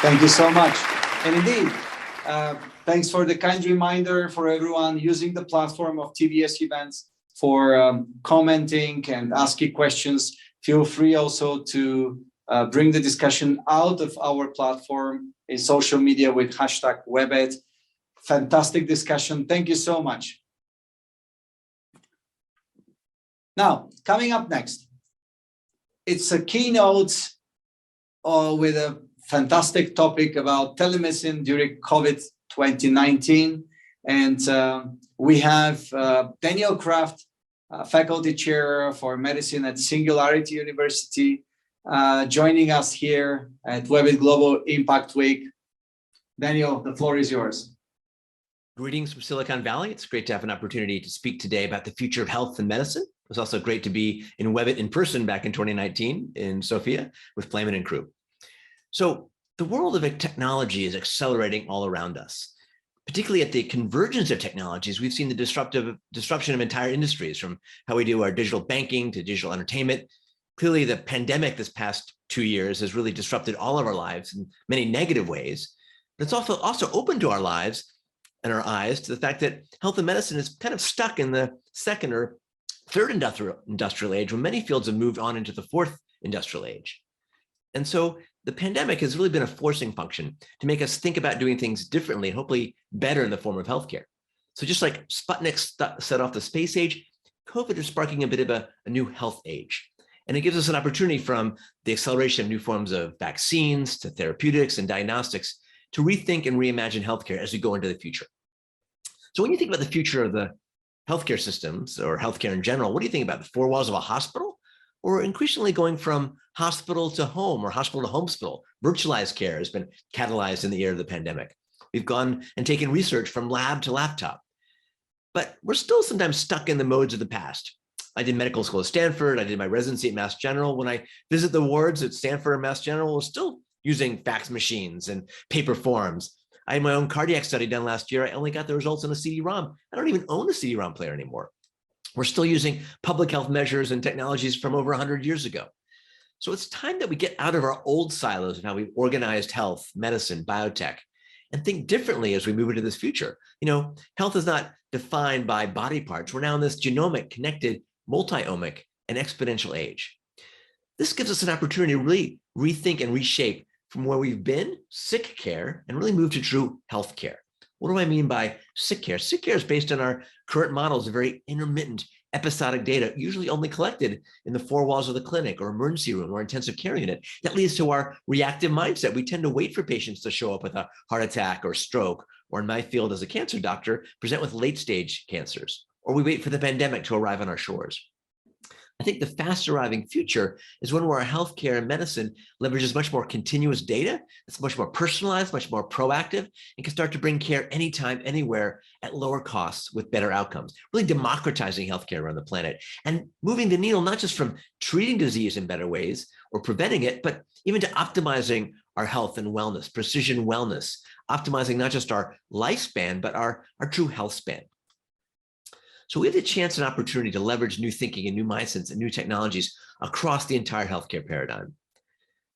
Thank you so much. And indeed, thanks for the kind reminder for everyone using the platform of TBS events for commenting and asking questions. Feel free also to bring the discussion out of our platform in social media with hashtag Webit. Fantastic discussion. Thank you so much. Now, coming up next, it's a keynote with a fantastic topic about telemedicine during COVID 2019. And we have Daniel Kraft, faculty chair for medicine at Singularity University, joining us here at Webit Global Impact Week. Daniel, the floor is yours. Greetings from Silicon Valley. It's great to have an opportunity to speak today about the future of health and medicine. It was also great to be in Webit in person back in 2019 in Sofia with Playman and crew. So the world of technology is accelerating all around us. Particularly at the convergence of technologies, we've seen the disruption of entire industries, from how we do our digital banking to digital entertainment. Clearly, the pandemic this past 2 years has really disrupted all of our lives in many negative ways. But it's also open to our lives and our eyes to the fact that health and medicine is kind of stuck in the second or third industrial age, when many fields have moved on into the fourth industrial age. And so the pandemic has really been a forcing function to make us think about doing things differently and hopefully better in the form of healthcare. So just like Sputnik set off the space age, COVID is sparking a bit of a new health age. And it gives us an opportunity, from the acceleration of new forms of vaccines to therapeutics and diagnostics, to rethink and reimagine healthcare as we go into the future. So when you think about the future of the healthcare systems or healthcare in general, what do you think about? The four walls of a hospital? Or increasingly going from hospital to home or hospital to hospital? Virtualized care has been catalyzed in the era of the pandemic. We've gone and taken research from lab to laptop, but we're still sometimes stuck in the modes of the past. I did medical school at Stanford. I did my residency at Mass General. When I visit the wards at Stanford and Mass General, we're still using fax machines and paper forms. I had my own cardiac study done last year. I only got the results on a CD-ROM. I don't even own a CD-ROM player anymore. We're still using public health measures and technologies from over 100 years ago. So it's time that we get out of our old silos of how we've organized health, medicine, biotech, and think differently as we move into this future. You know, health is not defined by body parts. We're now in this genomic, connected, multi-omic, and exponential age. This gives us an opportunity to really rethink and reshape from where we've been, sick care, and really move to true health care. What do I mean by sick care? Sick care is based on our current models of very intermittent, episodic data, usually only collected in the four walls of the clinic or emergency room or intensive care unit. That leads to our reactive mindset. We tend to wait for patients to show up with a heart attack or stroke, or in my field as a cancer doctor, present with late-stage cancers, or we wait for the pandemic to arrive on our shores. I think the fast arriving future is one where our healthcare and medicine leverages much more continuous data. It's much more personalized, much more proactive, and can start to bring care anytime, anywhere at lower costs with better outcomes, really democratizing healthcare around the planet and moving the needle, not just from treating disease in better ways or preventing it, but even to optimizing our health and wellness, precision wellness, optimizing not just our lifespan, but our true health span. So we have the chance and opportunity to leverage new thinking and new mindsets and new technologies across the entire healthcare paradigm.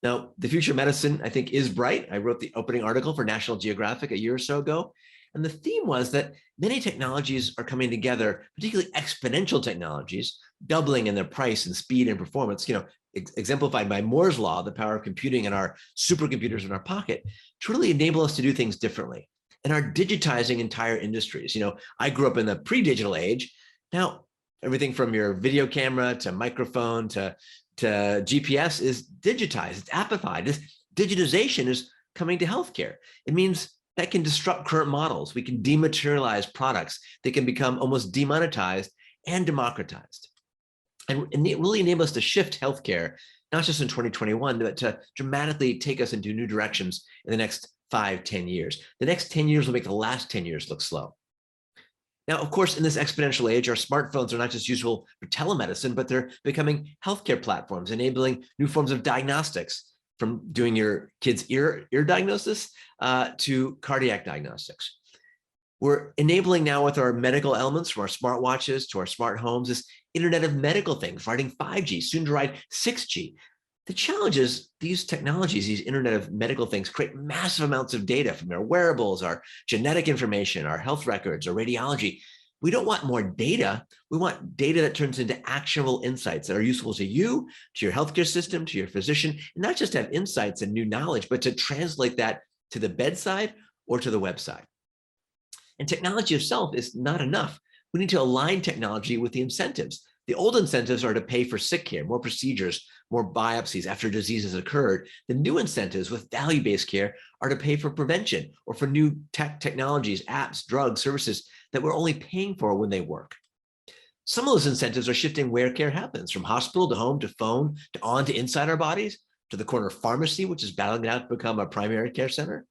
Now, the future of medicine, I think, is bright. I wrote the opening article for National Geographic a year or so ago, and the theme was that many technologies are coming together, particularly exponential technologies, doubling in their price and speed and performance, exemplified by Moore's law, the power of computing and our supercomputers in our pocket, to really enable us to do things differently, and are digitizing entire industries. I grew up in the pre-digital age. Now, everything from your video camera to microphone to GPS is digitized, it's appified. This digitization is coming to healthcare. It means that can disrupt current models. We can dematerialize products. They can become almost demonetized and democratized. And it really enables us to shift healthcare, not just in 2021, but to dramatically take us into new directions in the next 5-10 years. The next 10 years will make the last 10 years look slow. Now, of course, in this exponential age, our smartphones are not just useful for telemedicine, but they're becoming healthcare platforms, enabling new forms of diagnostics, from doing your kid's ear diagnosis to cardiac diagnostics. We're enabling now with our medical elements, from our smartwatches to our smart homes, this Internet of Medical Things, riding 5G, soon to ride 6G. The challenge is these technologies, these Internet of Medical Things, create massive amounts of data from our wearables, our genetic information, our health records, our radiology. We don't want more data. We want data that turns into actionable insights that are useful to you, to your healthcare system, to your physician, and not just to have insights and new knowledge, but to translate that to the bedside or to the website. And technology itself is not enough. We need to align technology with the incentives. The old incentives are to pay for sick care, more procedures, more biopsies after diseases occurred. The new incentives with value-based care are to pay for prevention or for new technologies, apps, drugs, services that we're only paying for when they work. Some of those incentives are shifting where care happens, from hospital to home to phone to on to inside our bodies, to the corner pharmacy, which is battling it out to become a primary care center,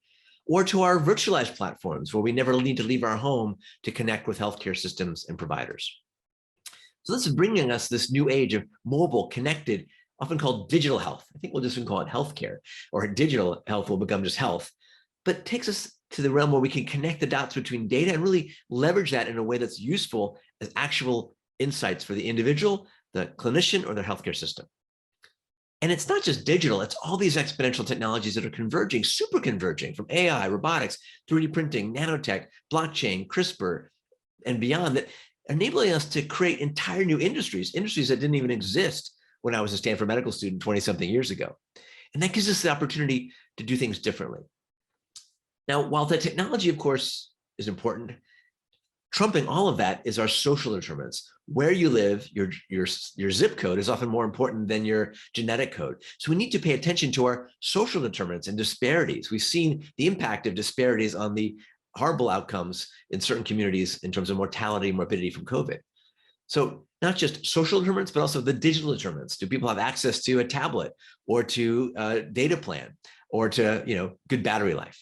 or to our virtualized platforms where we never need to leave our home to connect with healthcare systems and providers. So this is bringing us this new age of mobile, connected, often called digital health. I think we'll just call it healthcare, or digital health will become just health, but takes us to the realm where we can connect the dots between data and really leverage that in a way that's useful as actual insights for the individual, the clinician, or their healthcare system. And it's not just digital, it's all these exponential technologies that are converging, super converging, from AI, robotics, 3D printing, nanotech, blockchain, CRISPR, and beyond, that enabling us to create entire new industries that didn't even exist when I was a Stanford medical student 20-something years ago. And that gives us the opportunity to do things differently. Now, while the technology, of course, is important, trumping all of that is our social determinants. Where you live, your zip code is often more important than your genetic code. So we need to pay attention to our social determinants and disparities. We've seen the impact of disparities on the horrible outcomes in certain communities in terms of mortality and morbidity from COVID. So not just social determinants, but also the digital determinants. Do people have access to a tablet or to a data plan or to good battery life?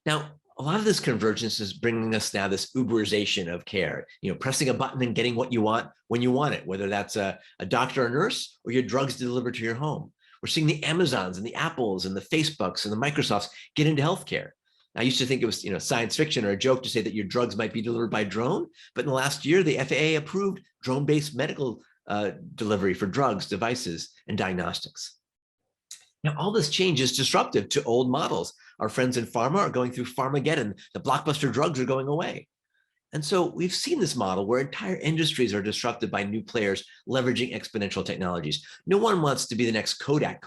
Now, a lot of this convergence is bringing us now this Uberization of care, pressing a button and getting what you want when you want it, whether that's a doctor or nurse or your drugs delivered to your home. We're seeing the Amazons and the Apples and the Facebooks and the Microsofts get into healthcare. I used to think it was science fiction or a joke to say that your drugs might be delivered by drone, but in the last year, the FAA approved drone-based medical delivery for drugs, devices, and diagnostics. Now, all this change is disruptive to old models. Our friends in pharma are going through Pharmageddon. The blockbuster drugs are going away. And so we've seen this model where entire industries are disrupted by new players leveraging exponential technologies. No one wants to be the next Kodak.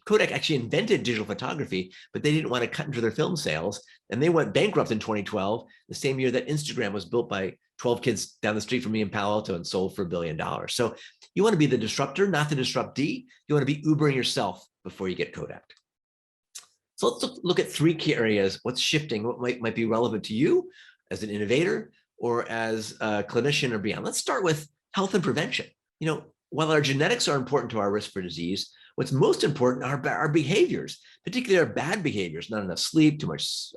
Kodak actually invented digital photography, but they didn't want to cut into their film sales. And they went bankrupt in 2012, the same year that Instagram was built by 12 kids down the street from me in Palo Alto and sold for $1 billion. So you want to be the disruptor, not the disruptee. You want to be Ubering yourself before you get Kodak. So let's look at 3 key areas. What's shifting, what might be relevant to you as an innovator or as a clinician or beyond. Let's start with health and prevention. While our genetics are important to our risk for disease, what's most important are our behaviors, particularly our bad behaviors, not enough sleep, too much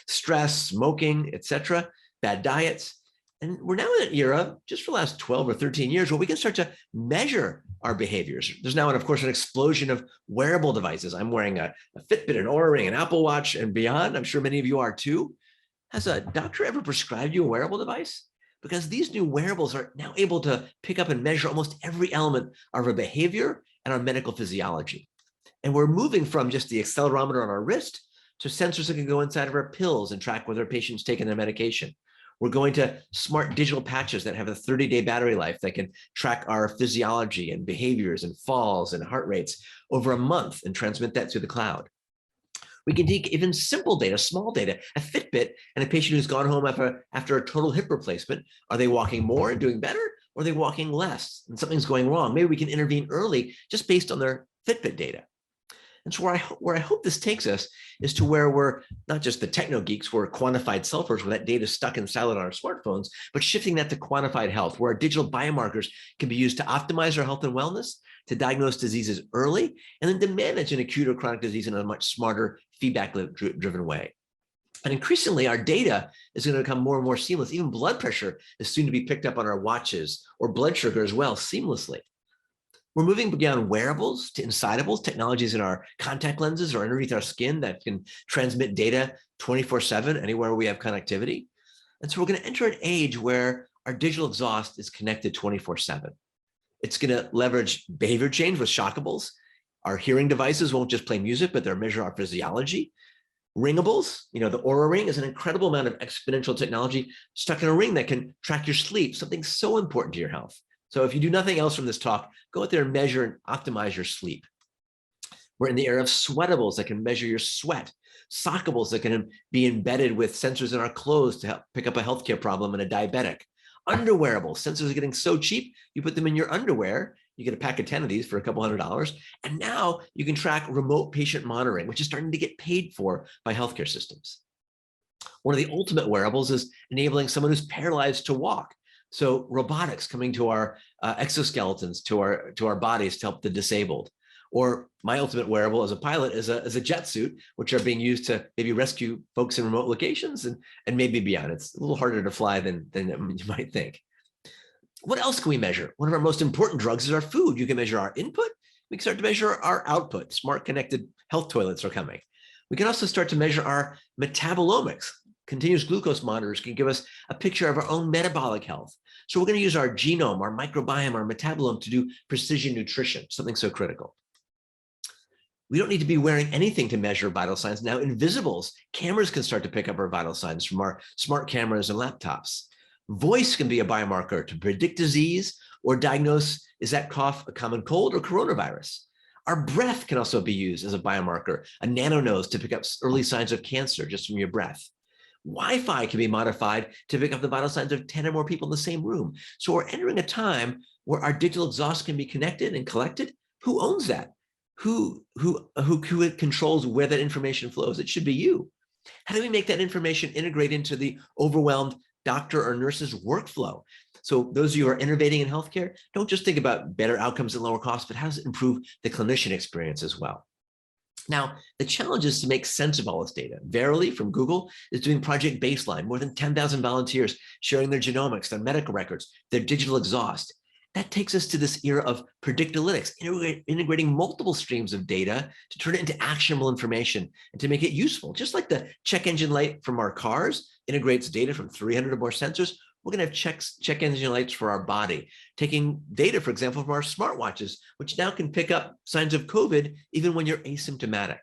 stress, smoking, etc., bad diets. And we're now in an era, just for the last 12 or 13 years, where we can start to measure our behaviors. There's now, of course, an explosion of wearable devices. I'm wearing a Fitbit, an Oura Ring, an Apple Watch, and beyond. I'm sure many of you are too. Has a doctor ever prescribed you a wearable device? Because these new wearables are now able to pick up and measure almost every element of our behavior and our medical physiology. And we're moving from just the accelerometer on our wrist to sensors that can go inside of our pills and track whether patients taking their medication. We're going to smart digital patches that have a 30-day battery life that can track our physiology and behaviors and falls and heart rates over a month and transmit that to the cloud. We can take even simple data, small data, a Fitbit, and a patient who's gone home after a total hip replacement. Are they walking more and doing better, or are they walking less and something's going wrong? Maybe we can intervene early just based on their Fitbit data. And so where I hope this takes us is to where we're not just the techno geeks, we're quantified selfers where that data is stuck in siloed on our smartphones, but shifting that to quantified health, where our digital biomarkers can be used to optimize our health and wellness, to diagnose diseases early, and then to manage an acute or chronic disease in a much smarter, feedback-driven way. And increasingly, our data is going to become more and more seamless. Even blood pressure is soon to be picked up on our watches, or blood sugar as well, seamlessly. We're moving beyond wearables to insidables, technologies in our contact lenses or underneath our skin that can transmit data 24/7 anywhere we have connectivity. And so we're going to enter an age where our digital exhaust is connected 24/7. It's going to leverage behavior change with shockables. Our hearing devices won't just play music, but they'll measure our physiology. Ringables, the Oura Ring is an incredible amount of exponential technology stuck in a ring that can track your sleep, something so important to your health. So if you do nothing else from this talk, go out there and measure and optimize your sleep. We're in the era of sweatables that can measure your sweat, sockables that can be embedded with sensors in our clothes to help pick up a healthcare problem in a diabetic. Underwearables, sensors are getting so cheap, you put them in your underwear, you get a pack of 10 of these for a couple $100. And now you can track remote patient monitoring, which is starting to get paid for by healthcare systems. One of the ultimate wearables is enabling someone who's paralyzed to walk. So robotics coming to our exoskeletons, to our bodies to help the disabled. Or my ultimate wearable as a pilot is a jet suit, which are being used to maybe rescue folks in remote locations and maybe beyond. It's a little harder to fly than you might think. What else can we measure? One of our most important drugs is our food. You can measure our input. We can start to measure our output. Smart connected health toilets are coming. We can also start to measure our metabolomics. Continuous glucose monitors can give us a picture of our own metabolic health. So we're going to use our genome, our microbiome, our metabolome to do precision nutrition, something so critical. We don't need to be wearing anything to measure vital signs. Now, invisibles, cameras can start to pick up our vital signs from our smart cameras and laptops. Voice can be a biomarker to predict disease or diagnose, is that cough a common cold or coronavirus? Our breath can also be used as a biomarker, a nanonose to pick up early signs of cancer just from your breath. Wi-Fi can be modified to pick up the vital signs of 10 or more people in the same room. So we're entering a time where our digital exhaust can be connected and collected. Who owns that? Who controls where that information flows? It should be you. How do we make that information integrate into the overwhelmed doctor or nurse's workflow? So those of you who are innovating in healthcare, don't just think about better outcomes and lower costs, but how does it improve the clinician experience as well? Now, the challenge is to make sense of all this data. Verily from Google is doing Project Baseline, more than 10,000 volunteers sharing their genomics, their medical records, their digital exhaust. That takes us to this era of predictalytics, integrating multiple streams of data to turn it into actionable information and to make it useful. Just like the check engine light from our cars integrates data from 300 or more sensors, we're going to have check engine lights for our body, taking data, for example, from our smartwatches, which now can pick up signs of COVID even when you're asymptomatic.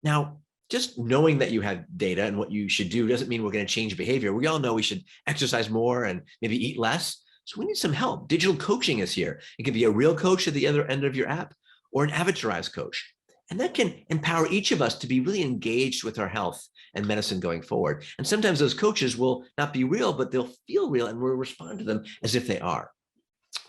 Now, just knowing that you have data and what you should do doesn't mean we're going to change behavior. We all know we should exercise more and maybe eat less. So we need some help. Digital coaching is here. It could be a real coach at the other end of your app or an avatarized coach. And that can empower each of us to be really engaged with our health and medicine going forward. And sometimes those coaches will not be real, but they'll feel real and we'll respond to them as if they are.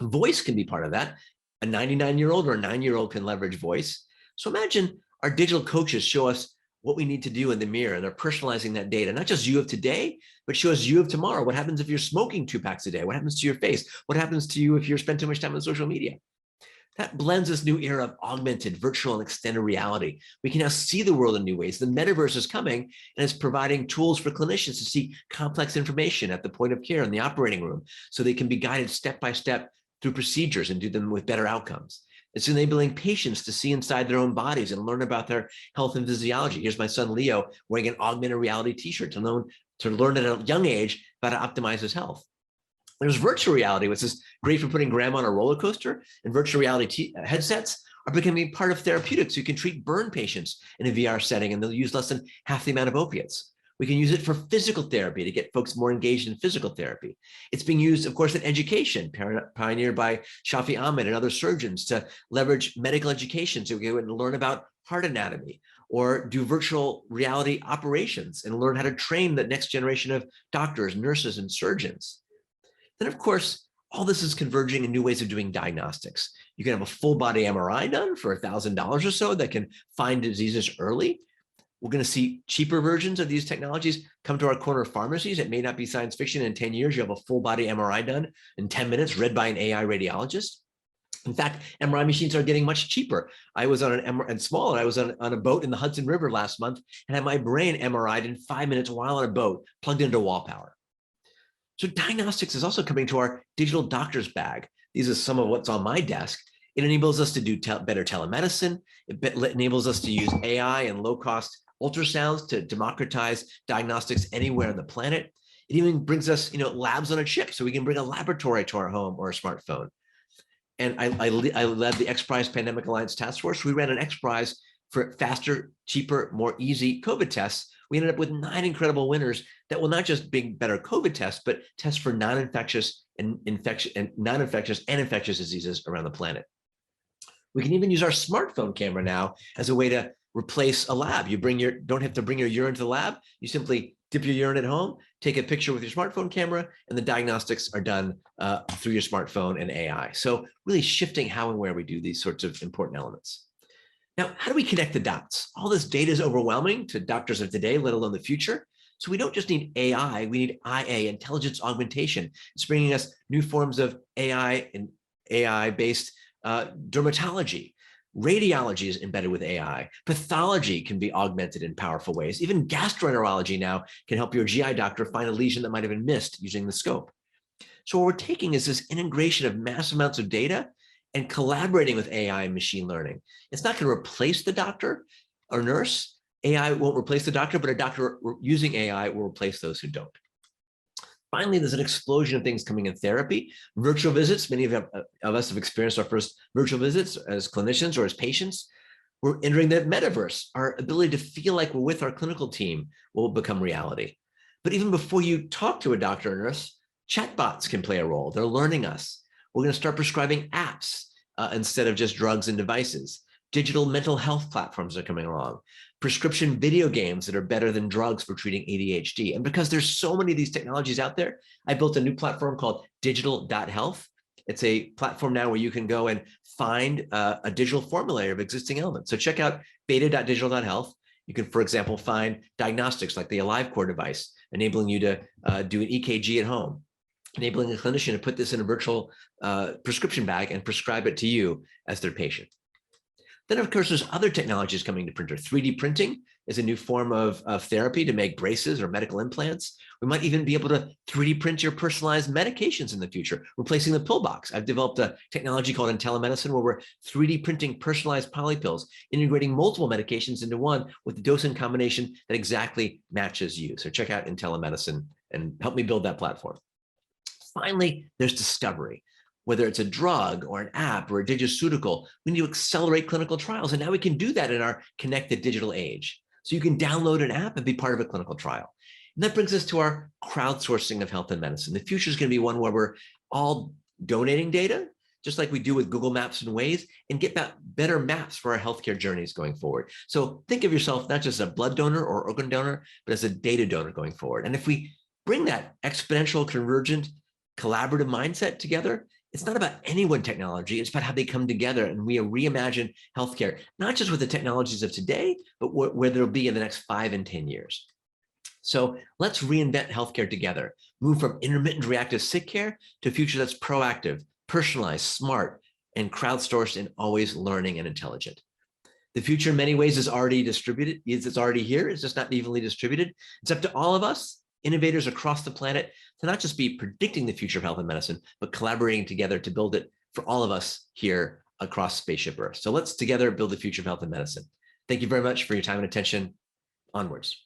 Voice can be part of that. A 99-year-old or a 9-year-old can leverage voice. So imagine our digital coaches show us what we need to do in the mirror, and they're personalizing that data, not just you of today, but show us you of tomorrow. What happens if you're smoking 2 packs a day? What happens to your face? What happens to you if you spend too much time on social media? That blends this new era of augmented, virtual, and extended reality. We can now see the world in new ways. The metaverse is coming, and it's providing tools for clinicians to see complex information at the point of care in the operating room, so they can be guided step by step through procedures and do them with better outcomes. It's enabling patients to see inside their own bodies and learn about their health and physiology. Here's my son, Leo, wearing an augmented reality t-shirt to learn at a young age how to optimize his health. There's virtual reality, which is great for putting grandma on a roller coaster, and virtual reality headsets are becoming part of therapeutics. You can treat burn patients in a VR setting, and they'll use less than half the amount of opiates. We can use it for physical therapy to get folks more engaged in physical therapy. It's being used, of course, in education, pioneered by Shafi Ahmed and other surgeons to leverage medical education so we can learn about heart anatomy, or do virtual reality operations and learn how to train the next generation of doctors, nurses, and surgeons. Then, of course, all this is converging in new ways of doing diagnostics. You can have a full body MRI done for $1,000 or so that can find diseases early. We're going to see cheaper versions of these technologies come to our corner pharmacies. It may not be science fiction. In 10 years, you have a full body MRI done in 10 minutes, read by an AI radiologist. In fact, MRI machines are getting much cheaper. I was on I was on a boat in the Hudson River last month and had my brain MRI'd in 5 minutes while on a boat, plugged into wall power. So diagnostics is also coming to our digital doctor's bag. These are some of what's on my desk. It enables us to do better telemedicine. It enables us to use AI and low-cost ultrasounds to democratize diagnostics anywhere on the planet. It even brings us, labs on a chip, so we can bring a laboratory to our home or a smartphone. and I led the XPRIZE Pandemic Alliance Task Force. We ran an XPRIZE for faster, cheaper, more easy COVID tests. We ended up with 9 incredible winners that will not just be better COVID tests, but tests for non-infectious and infectious diseases around the planet. We can even use our smartphone camera now as a way to replace a lab. You don't have to bring your urine to the lab. You simply dip your urine at home, take a picture with your smartphone camera, and the diagnostics are done through your smartphone and AI. So really shifting how and where we do these sorts of important elements. Now, how do we connect the dots? All this data is overwhelming to doctors of today, let alone the future. So we don't just need AI, we need IA, intelligence augmentation. It's bringing us new forms of AI and AI-based dermatology. Radiology is embedded with AI. Pathology can be augmented in powerful ways. Even gastroenterology now can help your GI doctor find a lesion that might have been missed using the scope. So what we're taking is this integration of massive amounts of data and collaborating with AI and machine learning. It's not going to replace the doctor or nurse. AI won't replace the doctor, but a doctor using AI will replace those who don't. Finally, there's an explosion of things coming in therapy. Virtual visits, many of us have experienced our first virtual visits as clinicians or as patients. We're entering the metaverse. Our ability to feel like we're with our clinical team will become reality. But even before you talk to a doctor or nurse, chatbots can play a role. They're learning us. We're going to start prescribing apps instead of just drugs and devices. Digital mental health platforms are coming along. Prescription video games that are better than drugs for treating ADHD. And because there's so many of these technologies out there, I built a new platform called digital.health. It's a platform now where you can go and find a digital formulary of existing elements. So check out beta.digital.health. You can, for example, find diagnostics like the AliveCore device, enabling you to do an EKG at home, enabling a clinician to put this in a virtual prescription bag and prescribe it to you as their patient. Then, of course, there's other technologies coming to printer. 3D printing is a new form of therapy to make braces or medical implants. We might even be able to 3D print your personalized medications in the future, replacing the pill box. I've developed a technology called telemedicine where we're 3D printing personalized polypills, integrating multiple medications into one with the dosing combination that exactly matches you. So check out telemedicine and help me build that platform. Finally, there's discovery. Whether it's a drug or an app or a digiceutical, we need to accelerate clinical trials. And now we can do that in our connected digital age. So you can download an app and be part of a clinical trial. And that brings us to our crowdsourcing of health and medicine. The future is going to be one where we're all donating data, just like we do with Google Maps and Waze, and get better maps for our healthcare journeys going forward. So think of yourself not just as a blood donor or organ donor, but as a data donor going forward. And if we bring that exponential, convergent, collaborative mindset together, it's not about any one technology, it's about how they come together and we reimagine healthcare, not just with the technologies of today, but where they'll be in the next 5 and 10 years. So let's reinvent healthcare together, move from intermittent reactive sick care to a future that's proactive, personalized, smart, and crowdsourced and always learning and intelligent. The future in many ways is already distributed, it's already here, it's just not evenly distributed. It's up to all of us, innovators across the planet, to not just be predicting the future of health and medicine, but collaborating together to build it for all of us here across Spaceship Earth. So let's together build the future of health and medicine. Thank you very much for your time and attention. Onwards.